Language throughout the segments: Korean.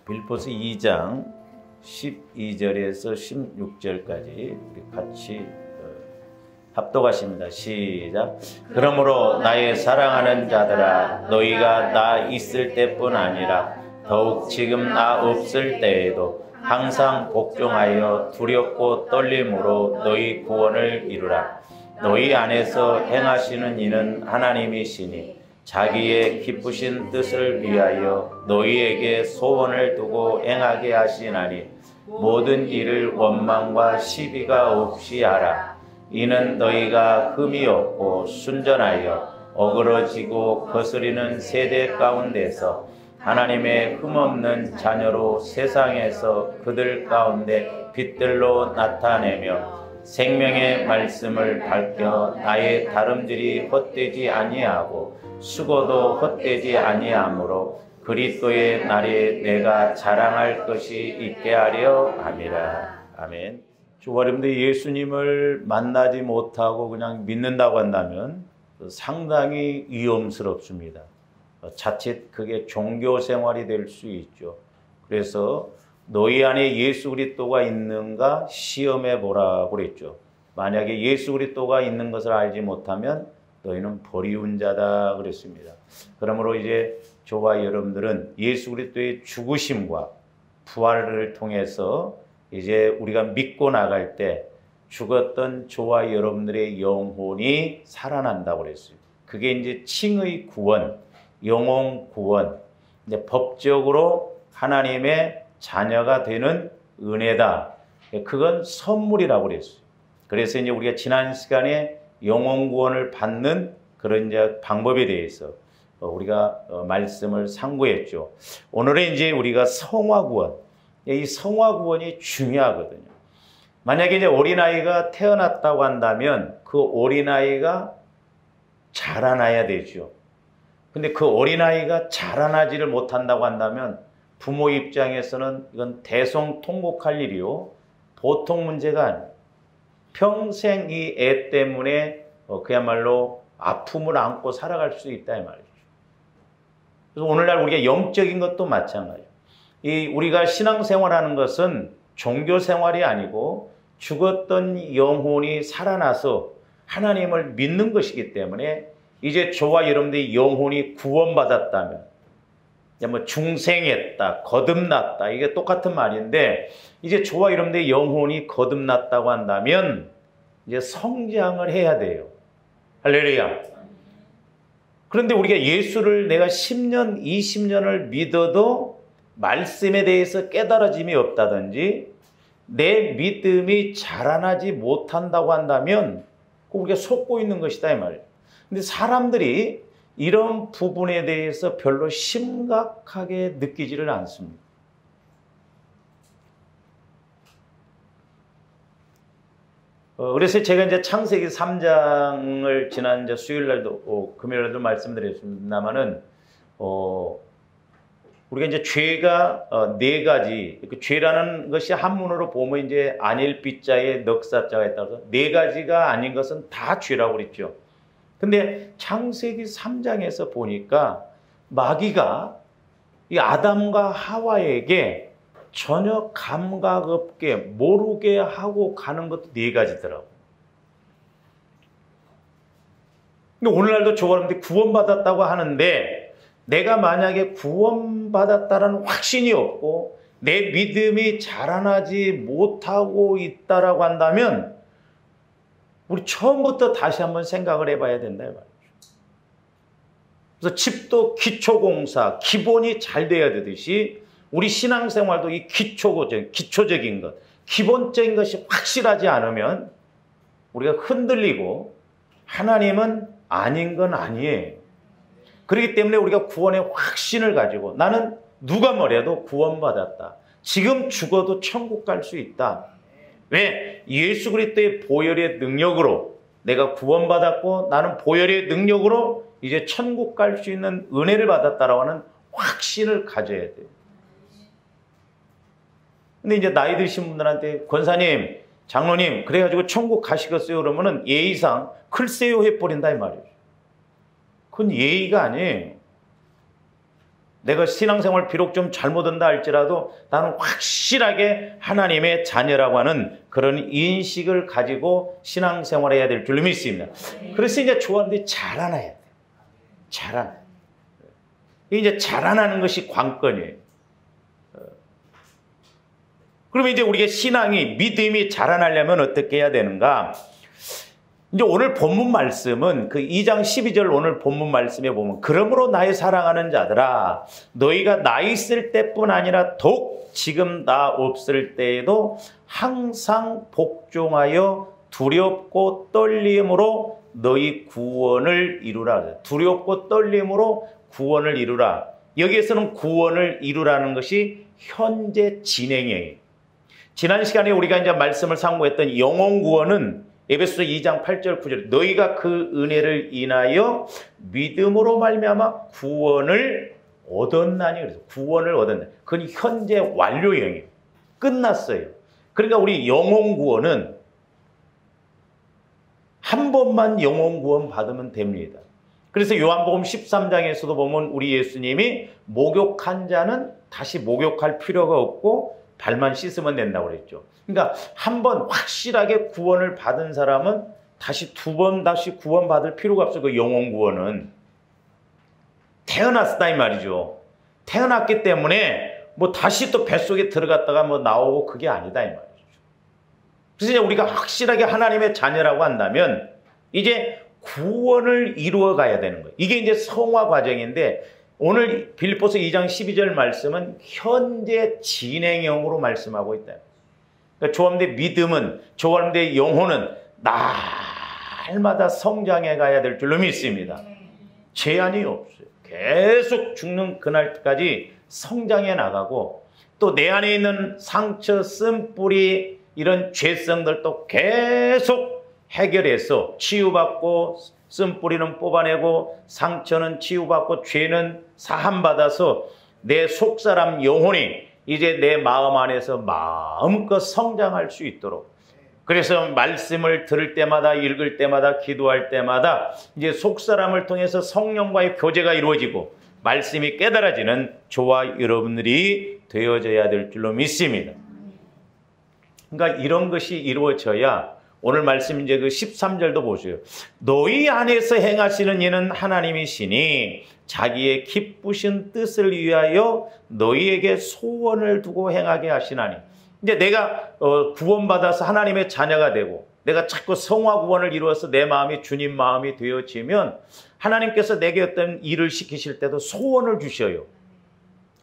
빌립보서 2장 12절에서 16절까지 같이 합독하십니다. 시작. 그러므로 나의 사랑하는 자들아, 너희가 나 있을 때뿐 아니라 더욱 지금 나 없을 때에도 항상 복종하여 두렵고 떨림으로 너희 구원을 이루라. 너희 안에서 행하시는 이는 하나님이시니 자기의 기쁘신 뜻을 위하여 너희에게 소원을 두고 행하게 하시나니 모든 일을 원망과 시비가 없이 하라. 이는 너희가 흠이 없고 순전하여 어그러지고 거스리는 세대 가운데서 하나님의 흠없는 자녀로 세상에서 그들 가운데 빛들로 나타내며 생명의 말씀을 밝혀 나의 다름질이 헛되지 아니하고 수고도 헛되지 아니하므로 그리스도의 날에 내가 자랑할 것이 있게 하려 함이라. 아멘. 여러분들 예수님을 만나지 못하고 그냥 믿는다고 한다면 상당히 위험스럽습니다. 자칫 그게 종교 생활이 될 수 있죠. 그래서 너희 안에 예수 그리스도가 있는가 시험해 보라고 그랬죠. 만약에 예수 그리스도가 있는 것을 알지 못하면 너희는 버리운 자다 그랬습니다. 그러므로 이제 저와 여러분들은 예수 그리스도의 죽으심과 부활을 통해서 이제 우리가 믿고 나갈 때 죽었던 저와 여러분들의 영혼이 살아난다고 그랬어요. 그게 이제 칭의 구원, 영혼 구원, 이제 법적으로 하나님의 자녀가 되는 은혜다. 그건 선물이라고 그랬어요. 그래서 이제 우리가 지난 시간에 영혼 구원을 받는 그런 이제 방법에 대해서 우리가 말씀을 상고했죠. 오늘은 이제 우리가 성화 구원, 이 성화 구원이 중요하거든요. 만약에 이제 어린아이가 태어났다고 한다면 그 어린아이가 자라나야 되죠. 근데 그 어린아이가 자라나지를 못한다고 한다면 부모 입장에서는 이건 대성통곡할 일이요. 보통 문제가 아니에요. 평생 이 애 때문에 그야말로 아픔을 안고 살아갈 수 있다 이 말이죠. 그래서 오늘날 우리가 영적인 것도 마찬가지예요. 우리가 신앙생활하는 것은 종교생활이 아니고 죽었던 영혼이 살아나서 하나님을 믿는 것이기 때문에 이제 저와 여러분들의 영혼이 구원받았다면 뭐 중생했다, 거듭났다 이게 똑같은 말인데 이제 저와 여러분들의 영혼이 거듭났다고 한다면 이제 성장을 해야 돼요. 할렐루야. 그런데 우리가 예수를 내가 10년, 20년을 믿어도 말씀에 대해서 깨달아짐이 없다든지 내 믿음이 자라나지 못한다고 한다면 우리가 속고 있는 것이다 이 말이에요. 근데 사람들이 이런 부분에 대해서 별로 심각하게 느끼지를 않습니다. 그래서 제가 이제 창세기 3장을 지난 이제 수요일 날도 금요일 날도 말씀드렸습니다만은 우리가 이제 죄가 네 가지, 죄라는 것이 한문으로 보면 이제 안일비자에 넉사자가 있다고 해서 네 가지가 아닌 것은 다 죄라고 그랬죠. 근데 창세기 3장에서 보니까 마귀가 이 아담과 하와에게 전혀 감각 없게 모르게 하고 가는 것도 네 가지더라고요. 근데 오늘날도 저와 여러분들이 구원받았다고 하는데 내가 만약에 구원받았다는 확신이 없고 내 믿음이 자라나지 못하고 있다라고 한다면 우리 처음부터 다시 한번 생각을 해봐야 된다 이 말이죠. 그래서 집도 기초공사, 기본이 잘 돼야 되듯이 우리 신앙생활도 이 기초적인 것, 기본적인 것이 확실하지 않으면 우리가 흔들리고 하나님은 아닌 건 아니에요. 그렇기 때문에 우리가 구원의 확신을 가지고 나는 누가 뭐래도 구원받았다. 지금 죽어도 천국 갈 수 있다. 왜? 예수 그리스도의 보혈의 능력으로 내가 구원받았고 나는 보혈의 능력으로 이제 천국 갈 수 있는 은혜를 받았다라고 하는 확신을 가져야 돼요. 근데 이제 나이 드신 분들한테 권사님, 장로님 그래가지고 천국 가시겠어요? 그러면은 예의상 글쎄요 해버린다 이 말이에요. 그건 예의가 아니에요. 내가 신앙생활 비록 좀 잘못한다 할지라도 나는 확실하게 하나님의 자녀라고 하는 그런 인식을 가지고 신앙생활해야 될 줄로 믿습니다. 그래서 이제 조합들이 자라나야 돼요. 자라나. 이제 자라나는 것이 관건이에요. 그러면 이제 우리가 신앙이, 믿음이 자라나려면 어떻게 해야 되는가? 이제 오늘 본문 말씀은 그 2장 12절 오늘 본문 말씀에 보면 그러므로 나의 사랑하는 자들아 너희가 나 있을 때뿐 아니라 더욱 지금 나 없을 때에도 항상 복종하여 두렵고 떨림으로 너희 구원을 이루라. 두렵고 떨림으로 구원을 이루라. 여기에서는 구원을 이루라는 것이 현재 진행이에요. 지난 시간에 우리가 이제 말씀을 상고했던 영혼 구원은 에베소서 2장 8절 9절 너희가 그 은혜를 인하여 믿음으로 말미암아 구원을 얻었나니 그래서 구원을 얻었나. 그건 현재 완료형이에요. 끝났어요. 그러니까 우리 영혼 구원은 한 번만 영혼 구원 받으면 됩니다. 그래서 요한복음 13장에서도 보면 우리 예수님이 목욕한 자는 다시 목욕할 필요가 없고 발만 씻으면 된다고 그랬죠. 그러니까 한 번 확실하게 구원을 받은 사람은 다시 두 번 다시 구원받을 필요가 없어요. 그 영혼 구원은. 태어났다 이 말이죠. 태어났기 때문에 뭐 다시 또 뱃속에 들어갔다가 뭐 나오고 그게 아니다 이 말이죠. 그래서 이제 우리가 확실하게 하나님의 자녀라고 한다면 이제 구원을 이루어 가야 되는 거예요. 이게 이제 성화 과정인데 오늘 빌립보서 2장 12절 말씀은 현재 진행형으로 말씀하고 있다. 그러니까 조합대 믿음은, 조합대 영혼은 날마다 성장해 가야 될 줄로 믿습니다. 제한이 없어요. 계속 죽는 그날까지 성장해 나가고 또 내 안에 있는 상처, 쓴뿌리 이런 죄성들도 계속 해결해서 치유받고 쓴뿌리는 뽑아내고 상처는 치유받고 죄는 사함받아서 내 속사람 영혼이 이제 내 마음 안에서 마음껏 성장할 수 있도록 그래서 말씀을 들을 때마다 읽을 때마다 기도할 때마다 이제 속사람을 통해서 성령과의 교제가 이루어지고 말씀이 깨달아지는 저와 여러분들이 되어져야 될 줄로 믿습니다. 그러니까 이런 것이 이루어져야 오늘 말씀 이제 그 13절도 보세요. 너희 안에서 행하시는 이는 하나님이시니 자기의 기쁘신 뜻을 위하여 너희에게 소원을 두고 행하게 하시나니. 이제 내가 구원받아서 하나님의 자녀가 되고 내가 자꾸 성화 구원을 이루어서 내 마음이 주님 마음이 되어지면 하나님께서 내게 어떤 일을 시키실 때도 소원을 주셔요.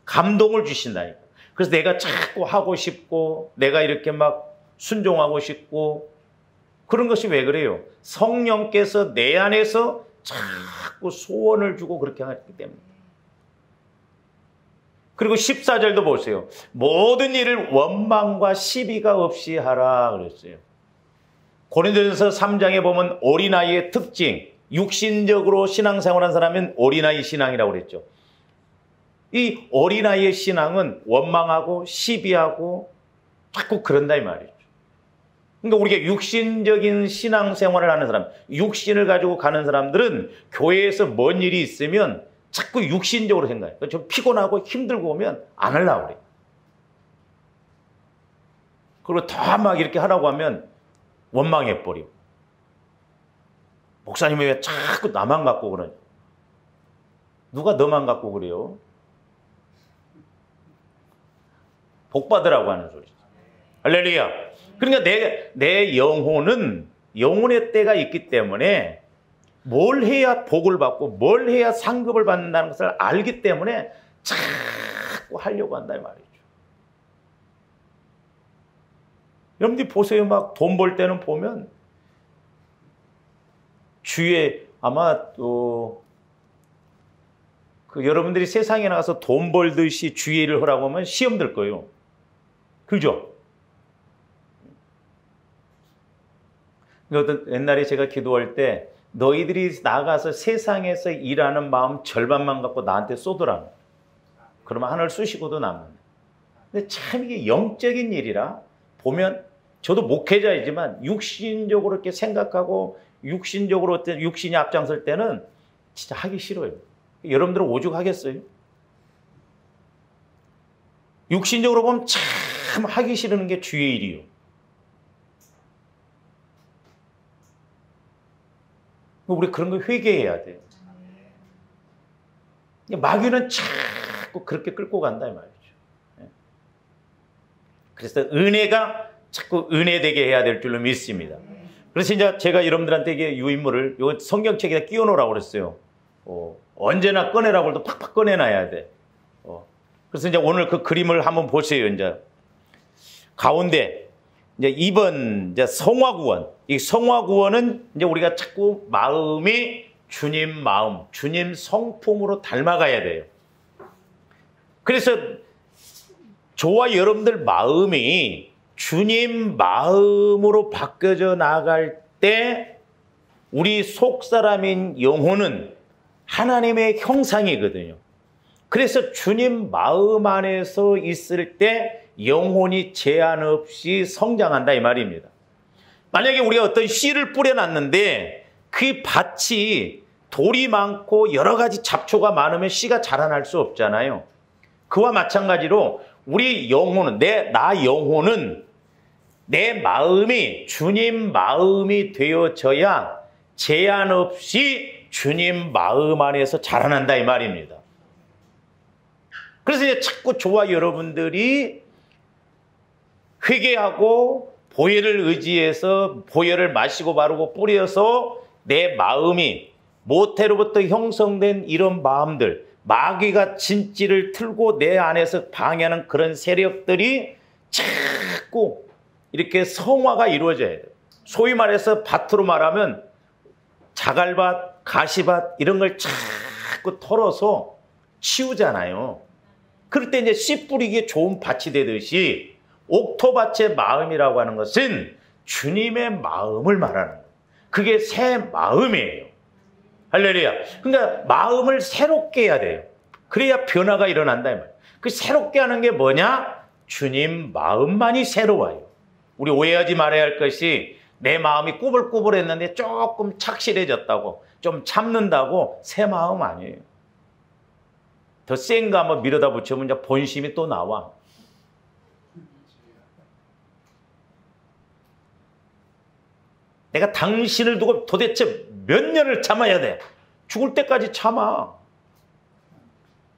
감동을 주신다니까. 그래서 내가 자꾸 하고 싶고 내가 이렇게 막 순종하고 싶고 그런 것이 왜 그래요? 성령께서 내 안에서 자꾸 소원을 주고 그렇게 하기 때문에. 그리고 14절도 보세요. 모든 일을 원망과 시비가 없이 하라 그랬어요. 고린도전서 3장에 보면 어린아이의 특징, 육신적으로 신앙생활한 사람은 어린아이 신앙이라고 그랬죠. 이 어린아이의 신앙은 원망하고 시비하고 자꾸 그런다 이 말이죠. 그러니까 우리가 육신적인 신앙생활을 하는 사람, 육신을 가지고 가는 사람들은 교회에서 뭔 일이 있으면 자꾸 육신적으로 생각해요. 좀 피곤하고 힘들고 오면 안 하려고 그래요. 그리고 더 막 이렇게 하라고 하면 원망해버리고. 목사님이 왜 자꾸 나만 갖고 그러냐. 누가 너만 갖고 그래요? 복 받으라고 하는 소리죠. 할렐루야. 그러니까 내 영혼은 영혼의 때가 있기 때문에 뭘 해야 복을 받고 뭘 해야 상급을 받는다는 것을 알기 때문에 자꾸 하려고 한다 이 말이죠. 여러분들이 보세요. 막 돈 벌 때는 보면 주위에 아마 또 여러분들이 세상에 나가서 돈 벌듯이 주의 일을 하라고 하면 시험 들 거예요. 그죠? 옛날에 제가 기도할 때 너희들이 나가서 세상에서 일하는 마음 절반만 갖고 나한테 쏘더라. 그러면 하늘 쑤시고도 남는다. 근데 참 이게 영적인 일이라 보면 저도 목회자이지만 육신적으로 이렇게 생각하고 육신적으로 어떤 육신이 앞장설 때는 진짜 하기 싫어요. 여러분들은 오죽하겠어요? 육신적으로 보면 참 하기 싫은 게 주의 일이요. 우리 그런 거 회개해야 돼요. 마귀는 자꾸 그렇게 끌고 간다 이 말이죠. 그래서 은혜가 자꾸 은혜되게 해야 될 줄로 믿습니다. 그래서 이제 제가 여러분들한테 이게 유인물을 요 성경책에다 끼워 놓으라고 그랬어요. 언제나 꺼내라고 해도 팍팍 꺼내놔야 돼. 그래서 이제 오늘 그 그림을 한번 보세요. 이제 가운데 이제 2번 이제 성화구원. 이 성화구원은 이제 우리가 자꾸 마음이 주님 마음, 주님 성품으로 닮아가야 돼요. 그래서 저와 여러분들 마음이 주님 마음으로 바뀌어져 나갈 때 우리 속사람인 영혼은 하나님의 형상이거든요. 그래서 주님 마음 안에서 있을 때 영혼이 제한 없이 성장한다 이 말입니다. 만약에 우리가 어떤 씨를 뿌려놨는데 그 밭이 돌이 많고 여러 가지 잡초가 많으면 씨가 자라날 수 없잖아요. 그와 마찬가지로 우리 영혼은 나 영혼은 내 마음이 주님 마음이 되어져야 제한 없이 주님 마음 안에서 자라난다 이 말입니다. 그래서 이제 자꾸 저와 여러분들이 회개하고 보혈을 의지해서 보혈을 마시고 바르고 뿌려서 내 마음이 모태로부터 형성된 이런 마음들, 마귀가 진찌를 틀고 내 안에서 방해하는 그런 세력들이 자꾸 이렇게 성화가 이루어져야 돼요. 소위 말해서 밭으로 말하면 자갈밭, 가시밭 이런 걸 자꾸 털어서 치우잖아요. 그럴 때 이제 씨 뿌리기에 좋은 밭이 되듯이 옥토밭의 마음이라고 하는 것은 주님의 마음을 말하는 거예요. 그게 새 마음이에요. 할렐루야. 그러니까 마음을 새롭게 해야 돼요. 그래야 변화가 일어난다 이 말이에요. 그 새롭게 하는 게 뭐냐? 주님 마음만이 새로워요. 우리 오해하지 말아야 할 것이 내 마음이 꾸불꾸불했는데 조금 착실해졌다고 좀 참는다고 새 마음 아니에요. 더 센 거 한번 밀어다 붙이면 이제 본심이 또 나와. 내가 당신을 두고 도대체 몇 년을 참아야 돼? 죽을 때까지 참아.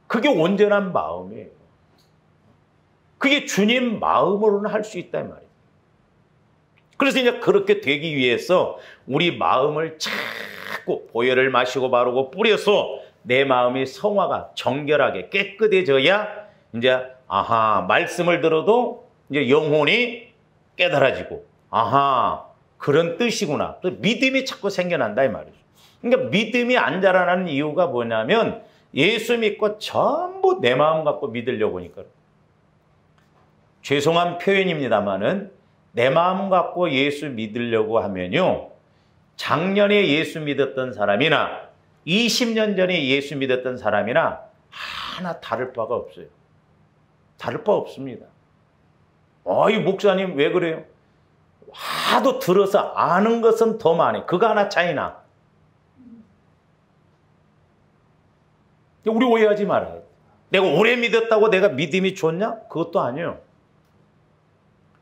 그게 온전한 마음이에요. 그게 주님 마음으로는 할 수 있다 이 말이에요. 그래서 이제 그렇게 되기 위해서 우리 마음을 자꾸 보혈을 마시고 바르고 뿌려서 내 마음이 성화가 정결하게 깨끗해져야 이제 말씀을 들어도 이제 영혼이 깨달아지고 그런 뜻이구나. 믿음이 자꾸 생겨난다 이 말이죠. 그러니까 믿음이 안 자라나는 이유가 뭐냐면 예수 믿고 전부 내 마음 갖고 믿으려고 하니까. 죄송한 표현입니다만은 내 마음 갖고 예수 믿으려고 하면요. 작년에 예수 믿었던 사람이나 20년 전에 예수 믿었던 사람이나 하나 다를 바가 없어요. 다를 바 없습니다. 이 목사님 왜 그래요? 하도 들어서 아는 것은 더 많이. 그거 하나 차이나. 우리 오해하지 말아요. 내가 오래 믿었다고 내가 믿음이 좋냐? 그것도 아니에요.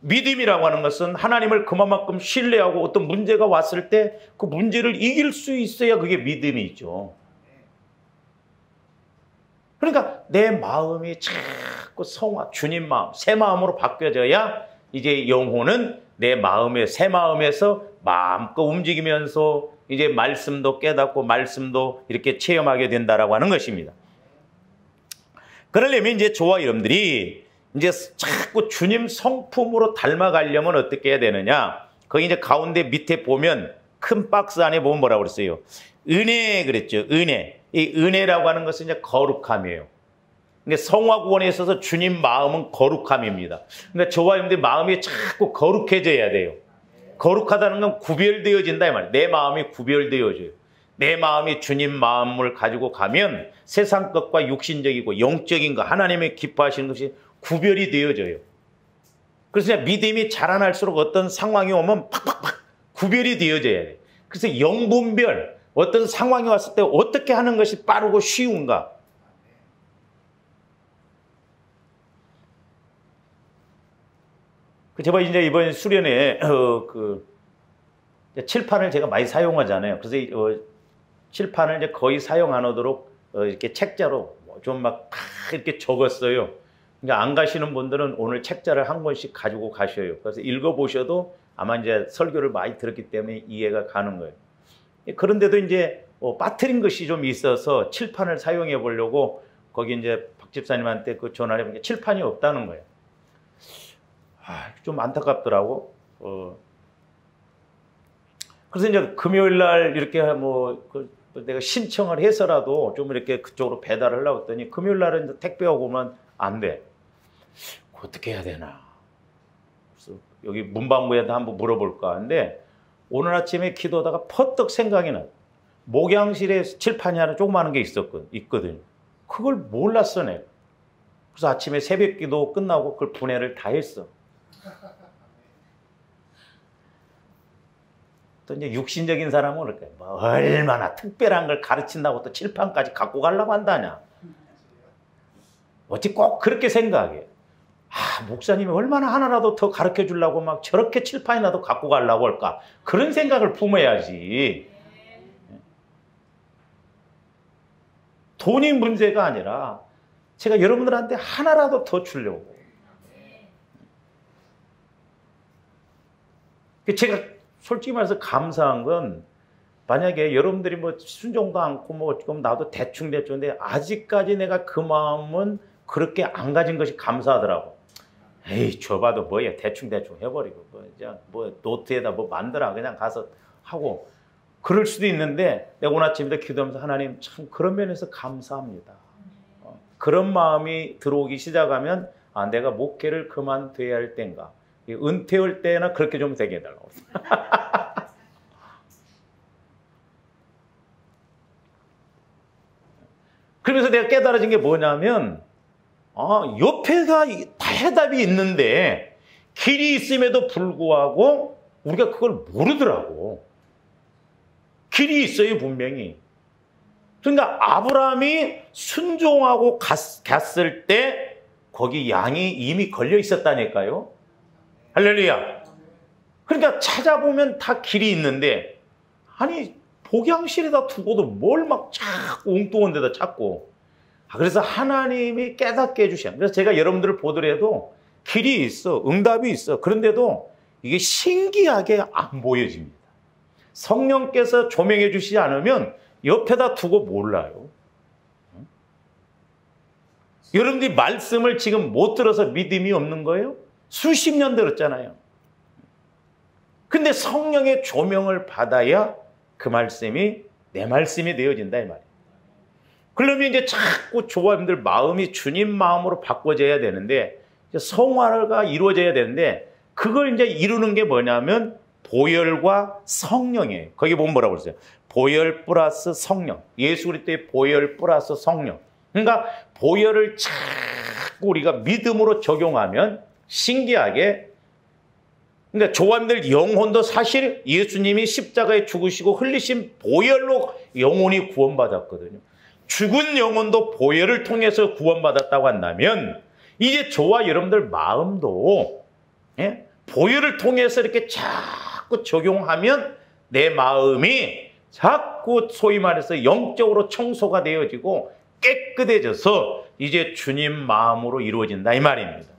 믿음이라고 하는 것은 하나님을 그만큼 신뢰하고 어떤 문제가 왔을 때 그 문제를 이길 수 있어야 그게 믿음이죠. 그러니까 내 마음이 자꾸 성화, 주님 마음, 새 마음으로 바뀌어져야 이제 영혼은 내 마음의 새 마음에서 마음껏 움직이면서 이제 말씀도 깨닫고 말씀도 이렇게 체험하게 된다라고 하는 것입니다. 그러려면 이제 저와 여러분들이 이제 자꾸 주님 성품으로 닮아가려면 어떻게 해야 되느냐? 거기 이제 가운데 밑에 보면 큰 박스 안에 보면 뭐라고 그랬어요? 은혜 그랬죠. 은혜. 이 은혜라고 하는 것은 이제 거룩함이에요. 근데 성화구원에 있어서 주님 마음은 거룩함입니다. 그러니까 저와 여러분들 마음이 자꾸 거룩해져야 돼요. 거룩하다는 건 구별되어진다 이 말이에요. 내 마음이 구별되어져요. 내 마음이 주님 마음을 가지고 가면 세상 것과 육신적이고 영적인 것, 하나님의 기뻐하시는 것이 구별이 되어져요. 그래서 믿음이 자라날수록 어떤 상황이 오면 팍팍팍 구별이 되어져야 돼요. 그래서 영분별, 어떤 상황이 왔을 때 어떻게 하는 것이 빠르고 쉬운가. 제가 이제 이번 수련회 칠판을 제가 많이 사용하잖아요. 그래서 칠판을 이제 거의 사용 안 하도록 이렇게 책자로 좀 막 이렇게 적었어요. 그러니까 안 가시는 분들은 오늘 책자를 한 권씩 가지고 가셔요. 그래서 읽어보셔도 아마 이제 설교를 많이 들었기 때문에 이해가 가는 거예요. 그런데도 이제 빠뜨린 것이 좀 있어서 칠판을 사용해 보려고 거기 이제 박 집사님한테 그 전화를 해보니까 칠판이 없다는 거예요. 좀 안타깝더라고. 그래서 이제 금요일 날 이렇게 내가 신청을 해서라도 좀 이렇게 그쪽으로 배달을 하려고 했더니 금요일 날은 이제 택배가 오면 안 돼. 어떻게 해야 되나. 그래서 여기 문방구에다 한번 물어볼까 하는데 오늘 아침에 기도하다가 퍼뜩 생각이 나. 목양실에 칠판이 하나 조그마한 게 있거든요. 그걸 몰랐어, 내가. 그래서 아침에 새벽 기도 끝나고 그걸 분해를 다 했어. 또 이제 육신적인 사람은 그럴까? 얼마나 특별한 걸 가르친다고 또 칠판까지 갖고 가려고 한다냐. 어찌 꼭 그렇게 생각해. 목사님이 얼마나 하나라도 더 가르쳐 주려고 막 저렇게 칠판이라도 갖고 가려고 할까? 그런 생각을 품어야지. 돈이 문제가 아니라 제가 여러분들한테 하나라도 더 주려고. 제가 솔직히 말해서 감사한 건 만약에 여러분들이 뭐 순종도 않고 뭐 지금 나도 대충인데 아직까지 내가 그 마음은 그렇게 안 가진 것이 감사하더라고. 에이, 줘봐도 뭐야. 대충 해버리고. 뭐 노트에다 뭐 만들어. 그냥 가서 하고. 그럴 수도 있는데 내가 오늘 아침에 기도하면서 하나님 참 그런 면에서 감사합니다. 그런 마음이 들어오기 시작하면 내가 목회를 그만둬야 할 때인가. 은퇴할 때나 그렇게 좀 되게 해달라고. 그러면서 내가 깨달아진 게 뭐냐면 옆에가 다 해답이 있는데 길이 있음에도 불구하고 우리가 그걸 모르더라고. 길이 있어요, 분명히. 그러니까 아브라함이 순종하고 갔을 때 거기 양이 이미 걸려 있었다니까요. 할렐루야. 그러니까 찾아보면 다 길이 있는데 아니 복양실에다 두고도 뭘 막 자꾸 웅뚱한 데다 찾고. 그래서 하나님이 깨닫게 해주셔요. 그래서 제가 여러분들을 보더라도 길이 있어, 응답이 있어. 그런데도 이게 신기하게 안 보여집니다. 성령께서 조명해 주시지 않으면 옆에다 두고 몰라요. 여러분들이 말씀을 지금 못 들어서 믿음이 없는 거예요? 수십 년 들었잖아요. 근데 성령의 조명을 받아야 그 말씀이 내 말씀이 되어진다 이 말이에요. 그러면 이제 자꾸 조합들 마음이 주님 마음으로 바꿔져야 되는데 성화가 이루어져야 되는데 그걸 이제 이루는 게 뭐냐면 보혈과 성령이에요. 거기 보면 뭐라고 그러세요? 보혈 플러스 성령. 예수 그리스도의 보혈 플러스 성령. 그러니까 보혈을 자꾸 우리가 믿음으로 적용하면 신기하게 그러니까 조합들 영혼도 사실 예수님이 십자가에 죽으시고 흘리신 보혈로 영혼이 구원받았거든요. 죽은 영혼도 보혈을 통해서 구원받았다고 한다면 이제 저와 여러분들 마음도 보혈을 통해서 이렇게 자꾸 적용하면 내 마음이 자꾸 소위 말해서 영적으로 청소가 되어지고 깨끗해져서 이제 주님 마음으로 이루어진다 이 말입니다.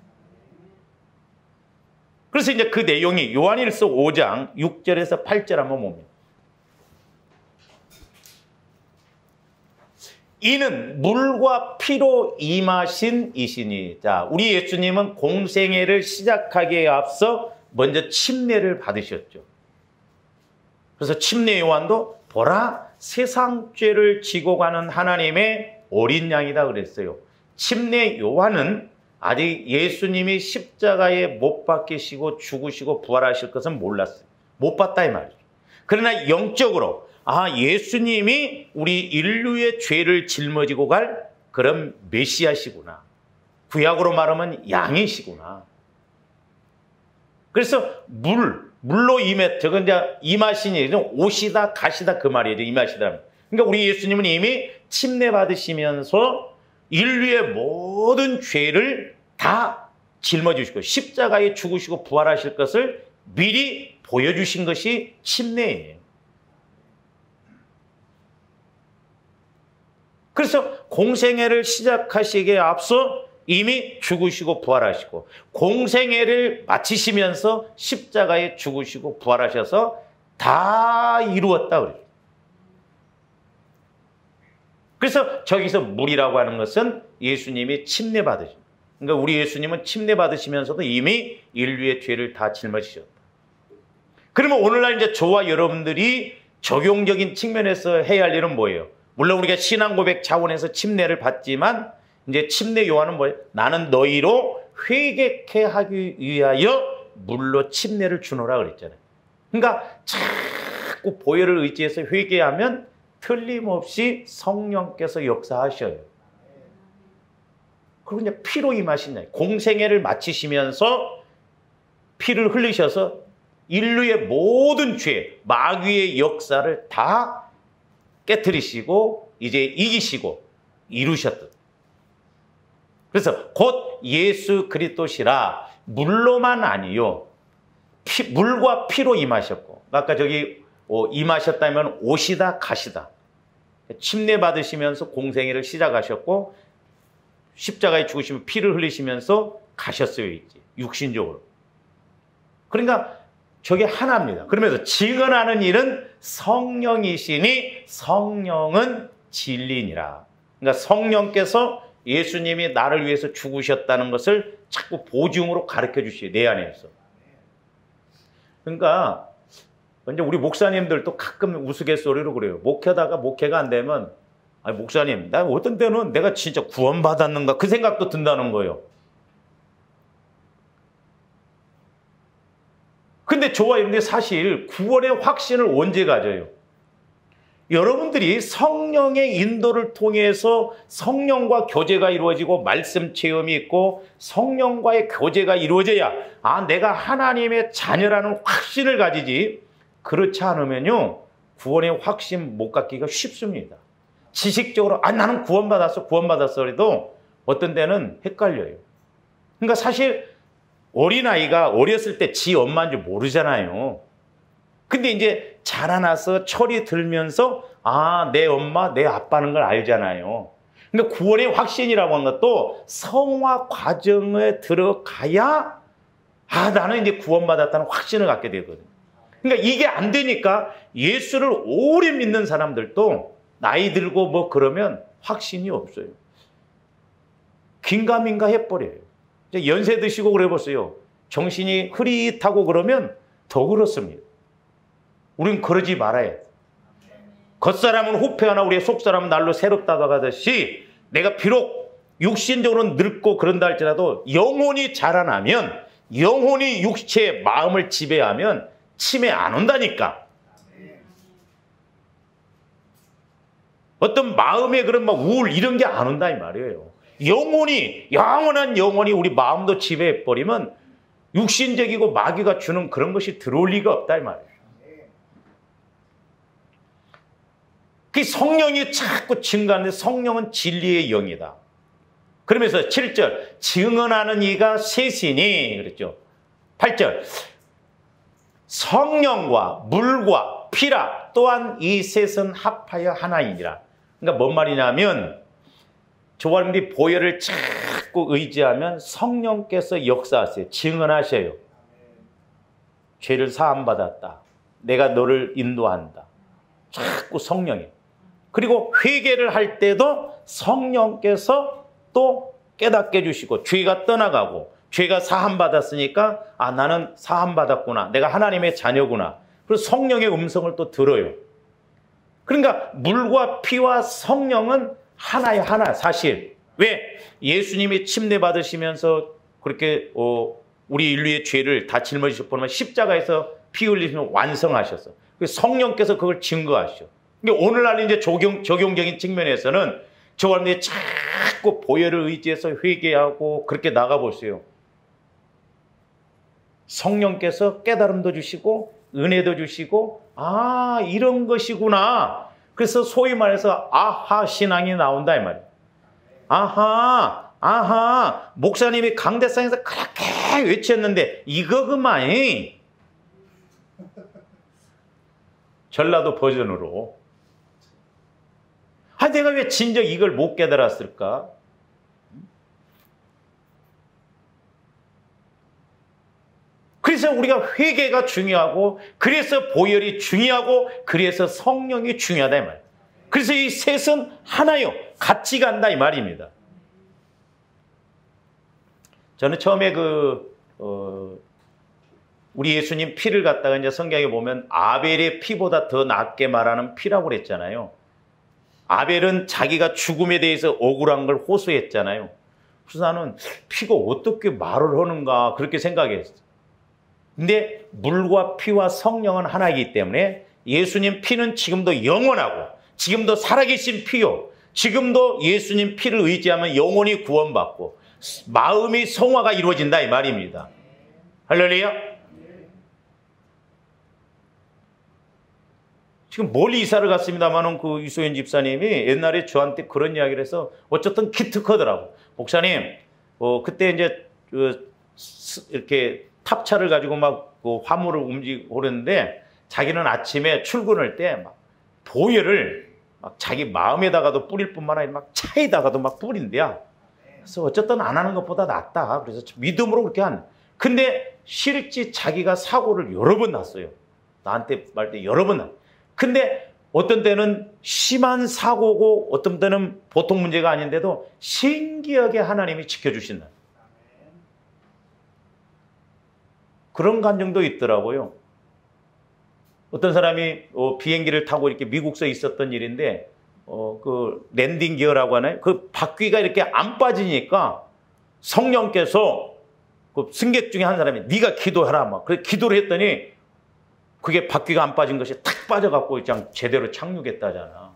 그래서 이제 그 내용이 요한일서 5장 6절에서 8절 한번 봅니다. 이는 물과 피로 임하신 이시니. 자, 우리 예수님은 공생애를 시작하기에 앞서 먼저 침례를 받으셨죠. 그래서 침례 요한도 보라 세상 죄를 지고 가는 하나님의 어린 양이다 그랬어요. 침례 요한은 아직 예수님이 십자가에 못 박히시고 죽으시고 부활하실 것은 몰랐어요. 못 봤다 이 말이죠. 그러나 영적으로 예수님이 우리 인류의 죄를 짊어지고 갈 그런 메시아시구나. 구약으로 말하면 양이시구나. 그래서 물로 저건 이제 임하시니 오시다 가시다 그 말이에요. 임하시다. 그러니까 우리 예수님은 이미 침례 받으시면서 인류의 모든 죄를 다 짊어지시고 십자가에 죽으시고 부활하실 것을 미리 보여주신 것이 침례예요. 그래서 공생애를 시작하시기에 앞서 이미 죽으시고 부활하시고 공생애를 마치시면서 십자가에 죽으시고 부활하셔서 다 이루었다 그래요. 그래서 저기서 물이라고 하는 것은 예수님이 침례 받으신, 그러니까 우리 예수님은 침례 받으시면서도 이미 인류의 죄를 다 짊어지셨다. 그러면 오늘날 이제 저와 여러분들이 적용적인 측면에서 해야 할 일은 뭐예요? 물론 우리가 신앙 고백 차원에서 침례를 받지만 이제 침례 요한은 뭐예요? 나는 너희로 회개케 하기 위하여 물로 침례를 주노라 그랬잖아요. 그러니까 자꾸 보혈을 의지해서 회개하면 틀림없이 성령께서 역사하셔요. 그리고 이제 피로 임하시냐. 공생애를 마치시면서 피를 흘리셔서 인류의 모든 죄, 마귀의 역사를 다 깨트리시고 이제 이기시고 이루셨다. 그래서 곧 예수 그리스도시라 물로만 아니요. 물과 피로 임하셨고, 아까 저기 임하셨다면 오시다 가시다. 침례 받으시면서 공생애를 시작하셨고 십자가에 죽으시면 피를 흘리시면서 가셨어요. 이제 육신적으로. 그러니까 저게 하나입니다. 그러면서 증언하는 일은 성령이시니 성령은 진리니라. 그러니까 성령께서 예수님이 나를 위해서 죽으셨다는 것을 자꾸 보증으로 가르쳐 주시요. 내 안에서. 그러니까 이제 우리 목사님들도 가끔 우스갯소리로 그래요. 목회다가 목회가 안 되면 아니 목사님, 나 어떤 때는 내가 진짜 구원받았는가 그 생각도 든다는 거예요. 근데 저와 여러분들 사실 구원의 확신을 언제 가져요? 여러분들이 성령의 인도를 통해서 성령과 교제가 이루어지고 말씀 체험이 있고 성령과의 교제가 이루어져야 내가 하나님의 자녀라는 확신을 가지지, 그렇지 않으면요 구원의 확신 못 갖기가 쉽습니다. 지식적으로 나는 구원받았어 그래도 어떤 때는 헷갈려요. 그러니까 사실 어린아이가 어렸을 때 지 엄마인 줄 모르잖아요. 근데 이제 자라나서 철이 들면서 내 엄마, 내 아빠는 걸 알잖아요. 근데 구원의 확신이라고 하는 것도 성화 과정에 들어가야 나는 이제 구원받았다는 확신을 갖게 되거든요. 그러니까 이게 안 되니까 예수를 오래 믿는 사람들도 나이 들고 뭐 그러면 확신이 없어요. 긴가민가 해버려요. 연세 드시고 그래 보세요. 정신이 흐릿하고 그러면 더 그렇습니다. 우린 그러지 말아야 돼. 겉사람은 후패하나 우리의 속사람은 날로 새롭다고 하듯이 내가 비록 육신적으로 늙고 그런다 할지라도 영혼이 자라나면, 영혼이 육체의 마음을 지배하면 치매 안 온다니까. 어떤 마음의 그런 막 우울 이런 게 안 온다 이 말이에요. 영혼이, 영원한 영혼이 우리 마음도 지배해버리면 육신적이고 마귀가 주는 그런 것이 들어올 리가 없다 이 말이에요. 그 성령이 자꾸 증가하는데 성령은 진리의 영이다. 그러면서 7절 증언하는 이가 셋이니 그랬죠. 8절 성령과 물과 피라 또한 이 셋은 합하여 하나이니라. 그러니까 뭔 말이냐면 조화님들이 보혈을 자꾸 의지하면 성령께서 역사하세요. 증언하셔요. 죄를 사함받았다. 내가 너를 인도한다. 자꾸 성령이. 그리고 회개를 할 때도 성령께서 또 깨닫게 해주시고 죄가 떠나가고 죄가 사함받았으니까 나는 사함받았구나. 내가 하나님의 자녀구나. 그래서 성령의 음성을 또 들어요. 그러니까 물과 피와 성령은 하나야 하나 사실. 왜? 예수님이 침례 받으시면서 그렇게 우리 인류의 죄를 다 짊어지셨다면 십자가에서 피 흘리시면 완성하셨어. 성령께서 그걸 증거하시죠. 그러니까 오늘날 이제 적용적인 측면에서는 저와 자꾸 보혈을 의지해서 회개하고 그렇게 나가보세요. 성령께서 깨달음도 주시고 은혜도 주시고 이런 것이구나. 그래서 소위 말해서 아하 신앙이 나온다 이 말이에요. 아하 아하, 목사님이 강대상에서 그렇게 외쳤는데 이거 그만. 전라도 버전으로. 아, 내가 왜 진작 이걸 못 깨달았을까? 그래서 우리가 회개가 중요하고, 그래서 보혈이 중요하고, 그래서 성령이 중요하다 이 말이에요. 그래서 이 셋은 하나요. 같이 간다 이 말입니다. 저는 처음에 우리 예수님 피를 갖다가 이제 성경에 보면 아벨의 피보다 더 낫게 말하는 피라고 그랬잖아요. 아벨은 자기가 죽음에 대해서 억울한 걸 호소했잖아요. 그래서 나는 피가 어떻게 말을 하는가 그렇게 생각했어요. 근데 물과 피와 성령은 하나이기 때문에 예수님 피는 지금도 영원하고 지금도 살아계신 피요. 지금도 예수님 피를 의지하면 영원히 구원받고 마음의 성화가 이루어진다 이 말입니다. 할렐루야. 지금 멀리 이사를 갔습니다마는 그 유소연 집사님이 옛날에 저한테 그런 이야기를 해서 어쨌든 기특하더라고. 목사님, 그때 이제 이렇게 탑차를 가지고 막 그 화물을 움직이고 그랬는데 자기는 아침에 출근할 때 막 보혈을 막 자기 마음에다가도 뿌릴 뿐만 아니라 막 차에다가도 막 뿌린대야. 그래서 어쨌든 안 하는 것보다 낫다. 그래서 믿음으로 그렇게 근데 실제 자기가 사고를 여러 번 났어요. 나한테 말 때 여러 번 났어요. 근데 어떤 때는 심한 사고고 어떤 때는 보통 문제가 아닌데도 신기하게 하나님이 지켜주신다. 그런 감정도 있더라고요. 어떤 사람이 비행기를 타고 이렇게 미국서 있었던 일인데 그 랜딩 기어라고 하나요? 그 바퀴가 이렇게 안 빠지니까 성령께서 그 승객 중에 한 사람이 네가 기도하라 막 그래 기도를 했더니 그게 바퀴가 안 빠진 것이 탁 빠져갖고 그냥 제대로 착륙했다잖아.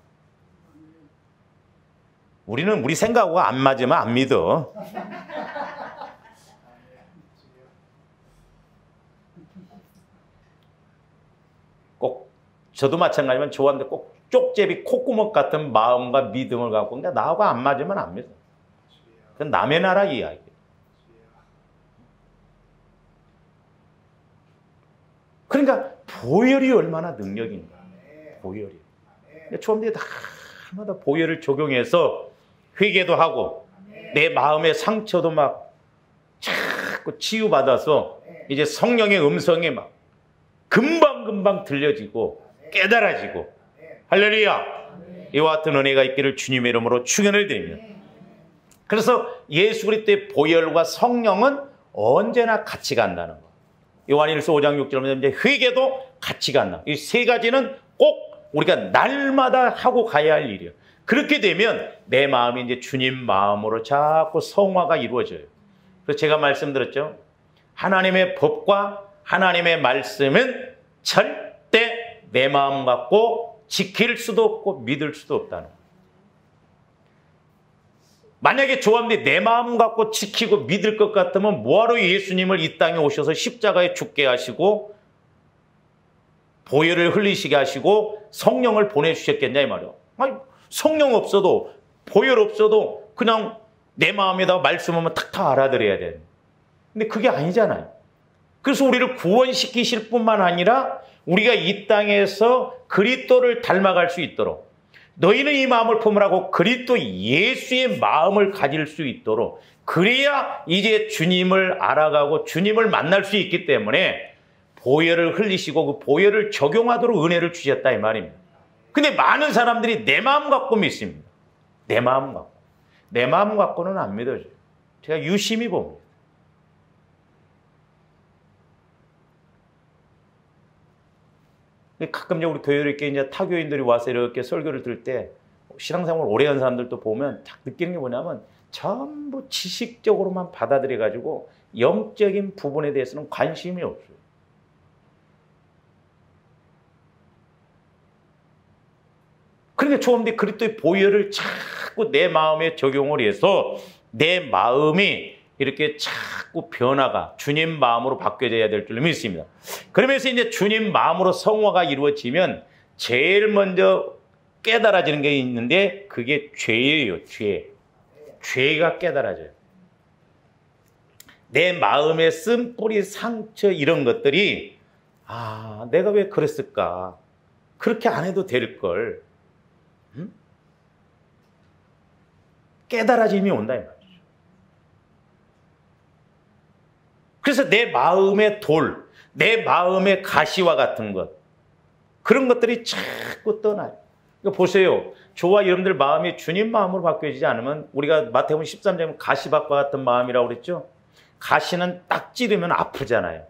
우리는 우리 생각하고 안 맞으면 안 믿어. 꼭 저도 마찬가지지만 저한테 꼭 쪽제비 콧구멍 같은 마음과 믿음을 갖고 근데 나하고 안 맞으면 안 믿어. 그건 남의 나라 이야기. 그러니까 보혈이 얼마나 능력인가. 보혈이. 초험들이 다마다 보혈을 적용해서 회개도 하고 내 마음의 상처도 막 자꾸 치유받아서 이제 성령의 음성이 막 금방금방 들려지고 깨달아지고 할렐루야. 이와 같은 은혜가 있기를 주님의 이름으로 축원을 드립니다. 그래서 예수 그리스도의 보혈과 성령은 언제나 같이 간다는 거. 요한일서 5장 6절에 이제 회개도 같이 간다. 이 세 가지는 꼭 우리가 날마다 하고 가야 할 일이에요. 그렇게 되면 내 마음이 이제 주님 마음으로 자꾸 성화가 이루어져요. 그래서 제가 말씀드렸죠. 하나님의 법과 하나님의 말씀은 절대 내 마음 갖고 지킬 수도 없고 믿을 수도 없다는 거예요. 만약에 조합이 내 마음 갖고 지키고 믿을 것 같으면 뭐하러 예수님을 이 땅에 오셔서 십자가에 죽게 하시고 보혈을 흘리시게 하시고 성령을 보내주셨겠냐 이 말이에요. 아니, 성령 없어도 보혈 없어도 그냥 내 마음에다 말씀하면 탁탁 알아들어야 돼. 근데 그게 아니잖아요. 그래서 우리를 구원시키실 뿐만 아니라 우리가 이 땅에서 그리스도를 닮아갈 수 있도록 너희는 이 마음을 품으라고 그리스도 예수의 마음을 가질 수 있도록 그래야 이제 주님을 알아가고 주님을 만날 수 있기 때문에 보혈을 흘리시고 그 보혈을 적용하도록 은혜를 주셨다 이 말입니다. 근데 많은 사람들이 내 마음 갖고 믿습니다. 내 마음 갖고. 내 마음 갖고는 안 믿어져요. 제가 유심히 봅니다. 가끔 우리 교회에 이렇게 이제 타교인들이 와서 이렇게 설교를 들을 때 신앙생활 오래 한 사람들도 보면 딱 느끼는 게 뭐냐면 전부 지식적으로만 받아들여 가지고 영적인 부분에 대해서는 관심이 없어요. 그러니까 조금더 그리스도의 보혈을 자꾸 내 마음에 적용을 해서 내 마음이 이렇게 자꾸 변화가 주님 마음으로 바뀌어져야 될 줄 믿습니다. 그러면서 이제 주님 마음으로 성화가 이루어지면 제일 먼저 깨달아지는 게 있는데 그게 죄예요, 죄. 죄가 깨달아져요. 내 마음에 쓴뿌리, 상처 이런 것들이 아, 내가 왜 그랬을까? 그렇게 안 해도 될 걸. 응? 깨달아짐이 온다 이 말이죠. 그래서 내 마음의 돌, 내 마음의 가시와 같은 것, 그런 것들이 자꾸 떠나요. 그러니까 보세요. 저와 여러분들 마음이 주님 마음으로 바뀌어지지 않으면, 우리가 마태복음 13장에 가시밭과 같은 마음이라고 그랬죠. 가시는 딱 찌르면 아프잖아요.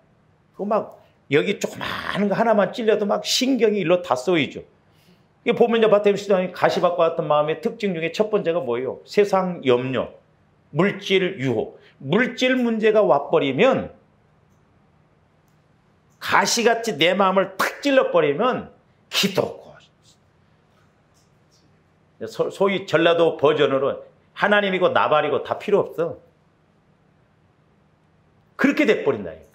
그 막 여기 조그마한 거 하나만 찔려도 막 신경이 일로 다 쏘이죠. 이게 보면 이제 마태복음 13장에 가시밭과 같은 마음의 특징 중에 첫 번째가 뭐예요? 세상 염려, 물질 유혹. 물질 문제가 와버리면, 가시같이 내 마음을 탁 찔러버리면 기도고, 소위 전라도 버전으로 하나님이고 나발이고 다 필요 없어. 그렇게 돼버린다니까.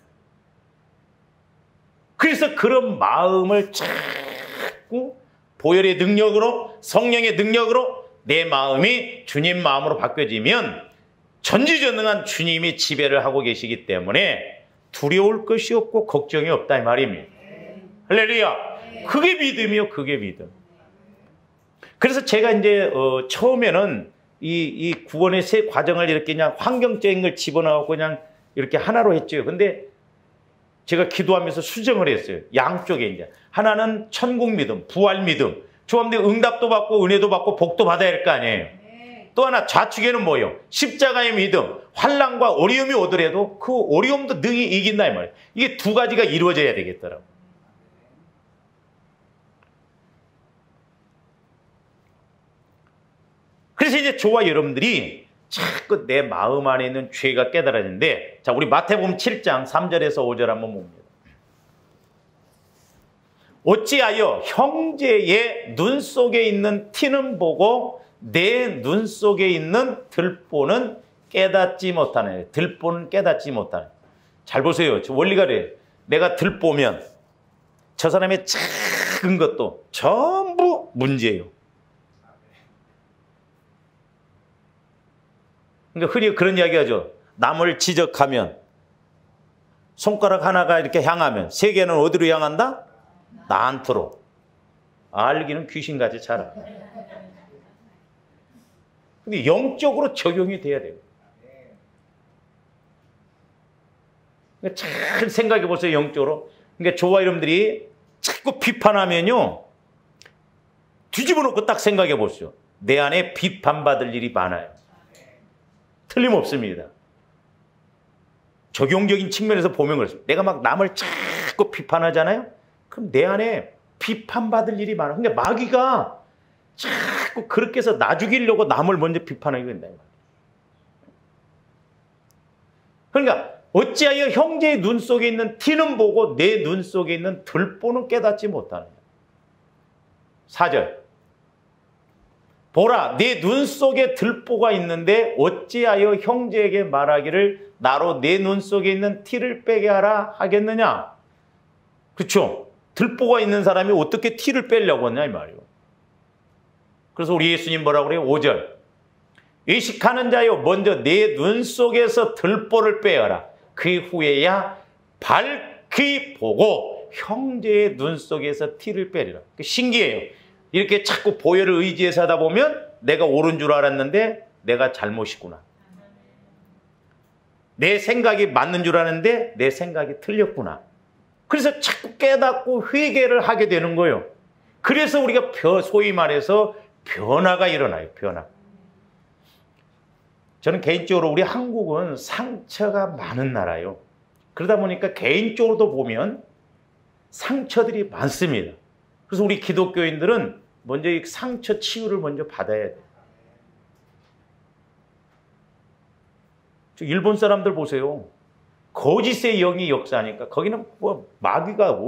그래서 그런 마음을 자꾸 보혈의 능력으로, 성령의 능력으로 내 마음이 주님 마음으로 바뀌어지면 전지전능한 주님이 지배를 하고 계시기 때문에 두려울 것이 없고 걱정이 없다 이 말입니다. 할렐루야. 그게 믿음이요. 그게 믿음. 그래서 제가 이제 처음에는 이 구원의 세 과정을 이렇게 그냥 환경적인 걸 집어넣고 그냥 이렇게 하나로 했죠. 근데 제가 기도하면서 수정을 했어요. 양쪽에 이제 하나는 천국 믿음, 부활 믿음. 주님한테 응답도 받고 은혜도 받고 복도 받아야 할 거 아니에요. 또 하나 좌측에는 뭐예요? 십자가의 믿음, 환난과 어려움이 오더라도 그 어려움도 능히 이긴다 이 말이에요. 이게 두 가지가 이루어져야 되겠더라고요. 그래서 이제 저와 여러분들이 자꾸 내 마음 안에 있는 죄가 깨달아지는데, 자, 우리 마태복음 7장 3절에서 5절 한번 봅니다. 어찌하여 형제의 눈 속에 있는 티는 보고 내 눈 속에 있는 들보는 깨닫지 못하네. 들보는 깨닫지 못하네. 잘 보세요. 저 원리가 그래요. 내가 들보면 저 사람의 작은 것도 전부 문제예요. 그러니까 흔히 그런 이야기 하죠. 남을 지적하면 손가락 하나가 이렇게 향하면 세 개는 어디로 향한다? 나한테로. 알기는 귀신같이 잘 알아. 근데 영적으로 적용이 돼야 돼요. 그러니까 잘 생각해 보세요. 영적으로. 그러니까 저와 여러분들이 자꾸 비판하면요, 뒤집어 놓고 딱 생각해 보세요. 내 안에 비판받을 일이 많아요. 틀림없습니다. 적용적인 측면에서 보면 그렇습니다. 내가 막 남을 자꾸 비판하잖아요. 그럼 내 안에 비판받을 일이 많아. 근데 마귀가 자꾸 그렇게 해서 나 죽이려고 남을 먼저 비판하게 된다. 그러니까 어찌하여 형제의 눈 속에 있는 티는 보고 내 눈 속에 있는 들보는 깨닫지 못하느냐. 4절. 보라, 내 눈 속에 들보가 있는데 어찌하여 형제에게 말하기를 나로 내 눈 속에 있는 티를 빼게 하라 하겠느냐. 그렇죠? 들보가 있는 사람이 어떻게 티를 빼려고 하냐 이 말이에요. 그래서 우리 예수님 뭐라고 그래요? 5절. 의식하는 자여 먼저 내 눈 속에서 들보를 빼어라. 그 후에야 밝히 보고 형제의 눈 속에서 티를 빼리라. 신기해요. 이렇게 자꾸 보혈을 의지해서 하다 보면 내가 옳은 줄 알았는데 내가 잘못이구나. 내 생각이 맞는 줄 아는데 내 생각이 틀렸구나. 그래서 자꾸 깨닫고 회개를 하게 되는 거예요. 그래서 우리가 소위 말해서 변화가 일어나요. 변화. 저는 개인적으로 우리 한국은 상처가 많은 나라예요. 그러다 보니까 개인적으로도 보면 상처들이 많습니다. 그래서 우리 기독교인들은 먼저 이 상처 치유를 먼저 받아야 돼요. 일본 사람들 보세요. 거짓의 영이 역사하니까 거기는 뭐 마귀가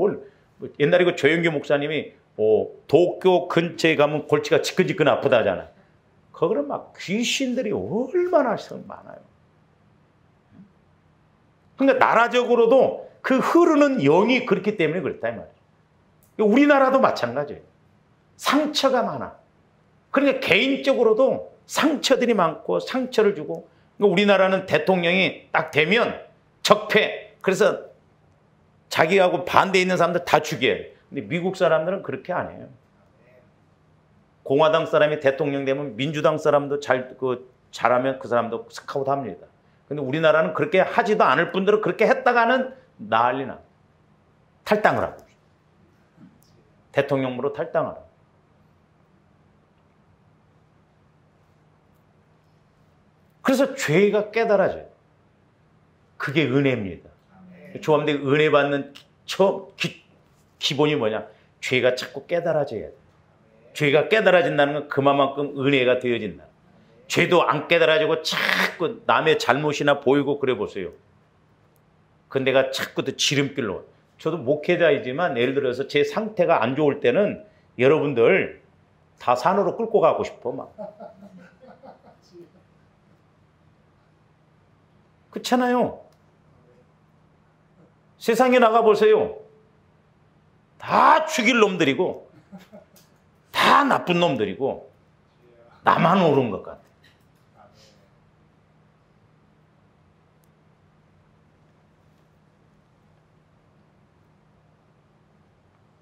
옛날에 그 조영규 목사님이 도쿄 근처에 가면 골치가 지끈지끈 아프다 하잖아요. 거기는 막 귀신들이 얼마나 많아요. 그러니까 나라적으로도 그 흐르는 영이 그렇기 때문에 그렇다 이 말이에요. 우리나라도 마찬가지예요. 상처가 많아. 그러니까 개인적으로도 상처들이 많고 상처를 주고, 우리나라는 대통령이 딱 되면 적폐, 그래서 자기하고 반대에 있는 사람들 다 죽여요. 근데 미국 사람들은 그렇게 안 해요. 공화당 사람이 대통령 되면 민주당 사람도 잘하면 그 사람도 스카우트 합니다. 근데 우리나라는 그렇게 하지도 않을 분들은 그렇게 했다가는 난리나. 탈당을 하고. 대통령으로 탈당을 하고. 그래서 죄가 깨달아져요. 그게 은혜입니다. 조합대 은혜 받는 기본이 뭐냐? 죄가 자꾸 깨달아져야 돼. 죄가 깨달아진다는 건 그만큼 은혜가 되어진다. 죄도 안 깨달아지고 자꾸 남의 잘못이나 보이고 그래 보세요. 근데 내가 자꾸 또 지름길로. 저도 목회자이지만 예를 들어서 제 상태가 안 좋을 때는 여러분들 다 산으로 끌고 가고 싶어 막. 그렇잖아요. 세상에 나가보세요. 다 죽일 놈들이고 다 나쁜 놈들이고 나만 옳은 것 같아.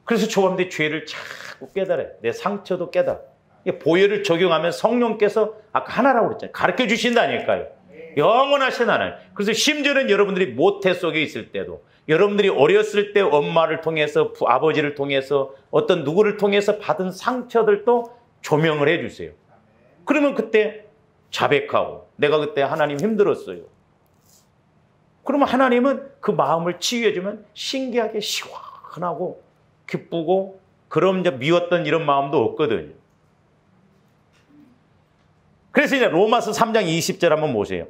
그래서 조감대 죄를 자꾸 깨달아요. 내 상처도 깨달아. 보혈을 적용하면 성령께서 아까 하나라고 그랬잖아요. 가르쳐 주신다니까요. 영원하신 하나님. 그래서 심지어는 여러분들이 모태 속에 있을 때도, 여러분들이 어렸을 때 엄마를 통해서, 아버지를 통해서, 어떤 누구를 통해서 받은 상처들도 조명을 해주세요. 그러면 그때 자백하고, 내가 그때 하나님 힘들었어요. 그러면 하나님은 그 마음을 치유해주면 신기하게 시원하고 기쁘고, 그럼 이제 미웠던 이런 마음도 없거든요. 그래서 이제 로마서 3장 20절 한번 보세요.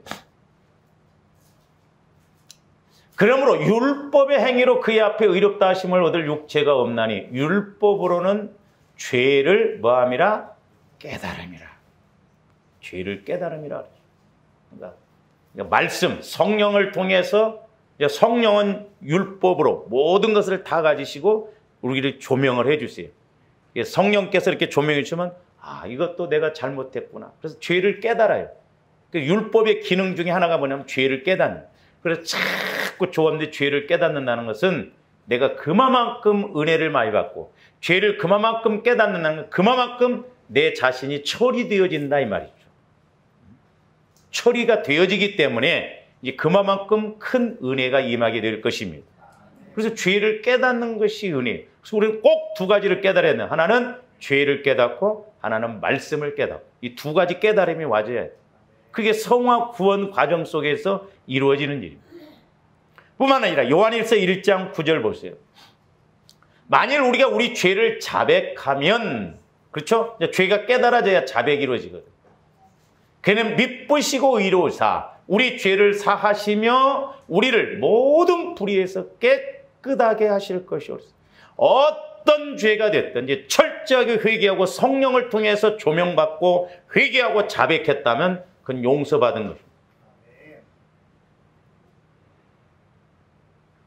그러므로 율법의 행위로 그의 앞에 의롭다 하심을 얻을 육체가 없나니 율법으로는 죄를 뭐함이라? 깨달음이라. 죄를 깨달음이라. 그러니까 말씀, 성령을 통해서, 성령은 율법으로 모든 것을 다 가지시고 우리를 조명을 해주세요. 성령께서 이렇게 조명해 주시면 이것도 내가 잘못했구나. 그래서 죄를 깨달아요. 율법의 기능 중에 하나가 뭐냐면 죄를 깨닫는. 그래서 자꾸 조합대 죄를 깨닫는다는 것은 내가 그만큼 은혜를 많이 받고 죄를 그만큼 깨닫는다는 건 그만큼 내 자신이 처리되어진다 이 말이죠. 처리가 되어지기 때문에 이제 그만큼 큰 은혜가 임하게 될 것입니다. 그래서 죄를 깨닫는 것이 은혜. 그래서 우리는 꼭 두 가지를 깨달아야 돼요. 하나는 죄를 깨닫고 하나는 말씀을 깨닫고 이 두 가지 깨달음이 와줘야 돼요. 그게 성화 구원 과정 속에서 이루어지는 일입니다. 뿐만 아니라 요한일서 1장 9절 보세요. 만일 우리가 우리 죄를 자백하면, 그렇죠? 죄가 깨달아져야 자백이 이루어지거든. 그는 미쁘시고 의로우사 우리 죄를 사하시며 우리를 모든 불의에서 깨끗하게 하실 것이오리다. 어떤 죄가 됐든 이제 철저하게 회개하고 성령을 통해서 조명받고 회개하고 자백했다면 그건 용서받은 것입니다.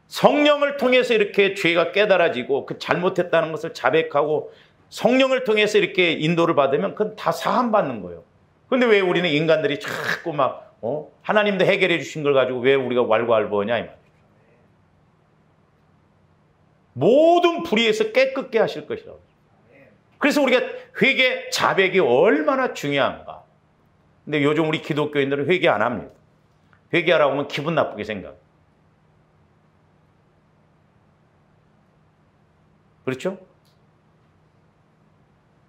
성령을 통해서 이렇게 죄가 깨달아지고 그 잘못했다는 것을 자백하고 성령을 통해서 이렇게 인도를 받으면 그건 다 사함받는 거예요. 그런데 왜 우리는 인간들이 자꾸 막 하나님도 해결해 주신 걸 가지고 왜 우리가 왈가왈부하냐 이 말이죠. 모든 불의에서 깨끗게 하실 것이라고. 그래서 우리가 회개 자백이 얼마나 중요한가. 근데 요즘 우리 기독교인들은 회개 안 합니다. 회개하라고 하면 기분 나쁘게 생각. 그렇죠?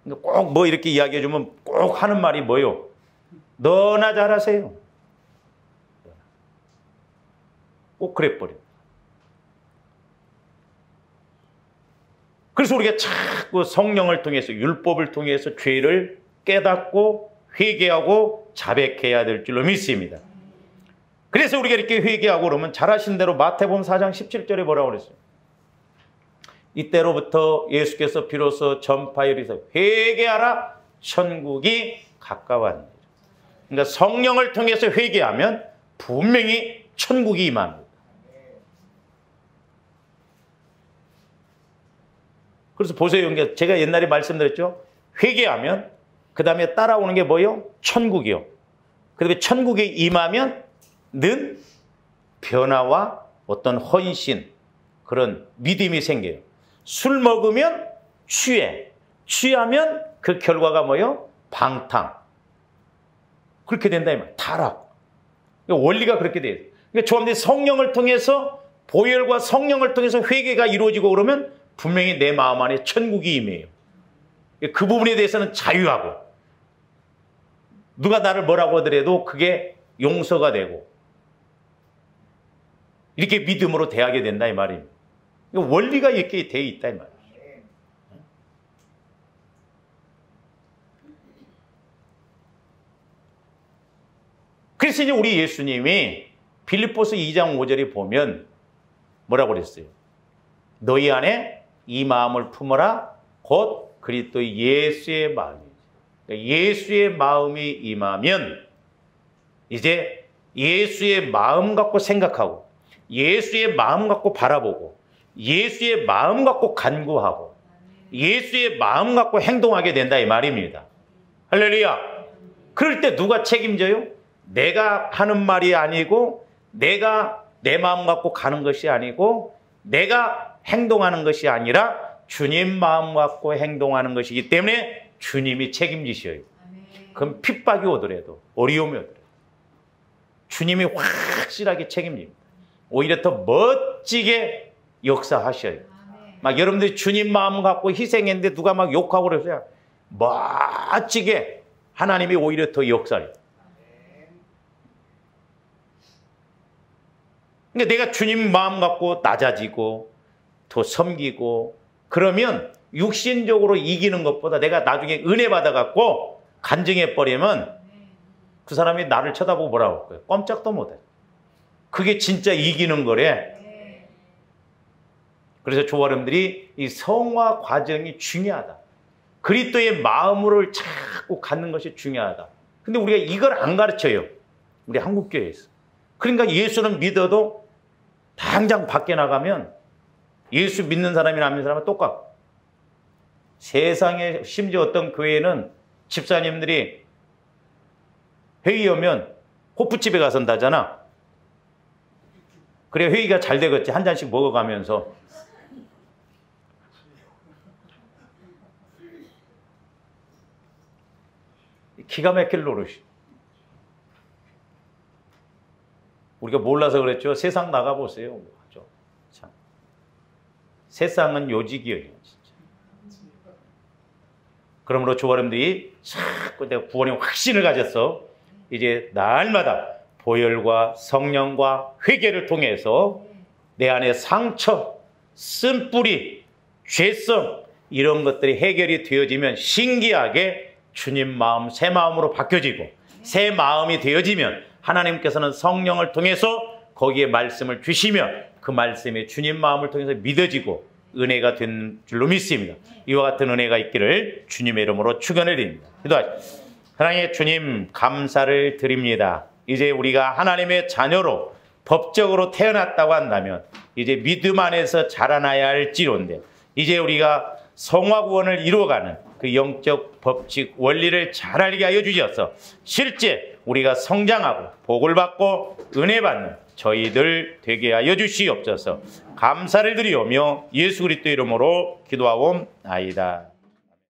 꼭 뭐 이렇게 이야기해 주면 꼭 하는 말이 뭐요? 너나 잘하세요. 꼭 그래버려. 그래서 우리가 자꾸 성령을 통해서 율법을 통해서 죄를 깨닫고 회개하고 자백해야 될 줄로 믿습니다. 그래서 우리가 이렇게 회개하고 그러면 잘하신 대로 마태복음 4장 17절에 뭐라고 그랬어요? 이때로부터 예수께서 비로소 전파에 이르셔 회개하라 천국이 가까웠느니라. 그러니까 성령을 통해서 회개하면 분명히 천국이 임합니다. 그래서 보세요. 제가 옛날에 말씀드렸죠. 회개하면 그 다음에 따라오는 게 뭐요? 천국이요. 그 다음에 천국에 임하면 는 변화와 어떤 헌신, 그런 믿음이 생겨요. 술 먹으면 취해. 취하면 그 결과가 뭐요? 방탕. 그렇게 된다 이 말. 타락. 원리가 그렇게 돼요. 그러니까 조합들이 성령을 통해서 보혈과 성령을 통해서 회개가 이루어지고 그러면 분명히 내 마음 안에 천국이 임해요. 그 부분에 대해서는 자유하고 누가 나를 뭐라고 하더라도 그게 용서가 되고 이렇게 믿음으로 대하게 된다 이 말입니다. 원리가 이렇게 돼 있다 이 말이에요. 그래서 이제 우리 예수님이 빌립보서 2장 5절에 보면 뭐라고 그랬어요? 너희 안에 이 마음을 품어라 곧 그리스도 예수의 마음이지. 예수의 마음이 임하면 이제 예수의 마음 갖고 생각하고 예수의 마음 갖고 바라보고 예수의 마음 갖고 간구하고 예수의 마음 갖고 행동하게 된다 이 말입니다. 할렐루야. 그럴 때 누가 책임져요? 내가 하는 말이 아니고 내가 내 마음 갖고 가는 것이 아니고 내가 행동하는 것이 아니라 주님 마음 갖고 행동하는 것이기 때문에 주님이 책임지셔요. 그럼 핍박이 오더라도 어려움이 오더라도 주님이 확실하게 책임집니다. 오히려 더 멋지게 역사하셔요. 막 여러분들이 주님 마음 갖고 희생했는데 누가 막 욕하고 그러세요. 멋지게 하나님이 오히려 더 역사해요. 그러니까 내가 주님 마음 갖고 낮아지고 더 섬기고 그러면 육신적으로 이기는 것보다 내가 나중에 은혜 받아갖고 간증해버리면 그 사람이 나를 쳐다보고 뭐라고 할 거예요? 꼼짝도 못해. 그게 진짜 이기는 거래. 그래서 조아름들이 이 성화 과정이 중요하다. 그리스도의 마음을 자꾸 갖는 것이 중요하다. 근데 우리가 이걸 안 가르쳐요. 우리 한국교회에서. 그러니까 예수는 믿어도 당장 밖에 나가면 예수 믿는 사람이나 안 믿는 사람은 똑같고 세상에 심지어 어떤 교회는 집사님들이 회의 오면 호프집에 가서 한다잖아. 그래 회의가 잘 되겠지. 한 잔씩 먹어가면서. 기가 막힐 노릇이. 우리가 몰라서 그랬죠. 세상 나가보세요. 참. 세상은 요직이에요. 진짜. 그러므로 조아름들이 자꾸 내가 구원의 확신을 가졌어. 이제 날마다 보혈과 성령과 회개를 통해서 내 안에 상처, 쓴뿌리, 죄성 이런 것들이 해결이 되어지면 신기하게 주님 마음 새 마음으로 바뀌어지고 새 마음이 되어지면 하나님께서는 성령을 통해서 거기에 말씀을 주시며 그 말씀이 주님 마음을 통해서 믿어지고 은혜가 된 줄로 믿습니다. 이와 같은 은혜가 있기를 주님의 이름으로 축원을 드립니다. 기도하십시오. 하나님의 주님 감사를 드립니다. 이제 우리가 하나님의 자녀로 법적으로 태어났다고 한다면 이제 믿음 안에서 자라나야 할지론데 이제 우리가 성화구원을 이루어가는 그 영적 법칙 원리를 잘 알게 하여 주셔서 실제 우리가 성장하고 복을 받고 은혜 받는 저희들 되게 하여 주시옵소서. 감사를 드리오며 예수 그리스도 이름으로 기도하옵나이다.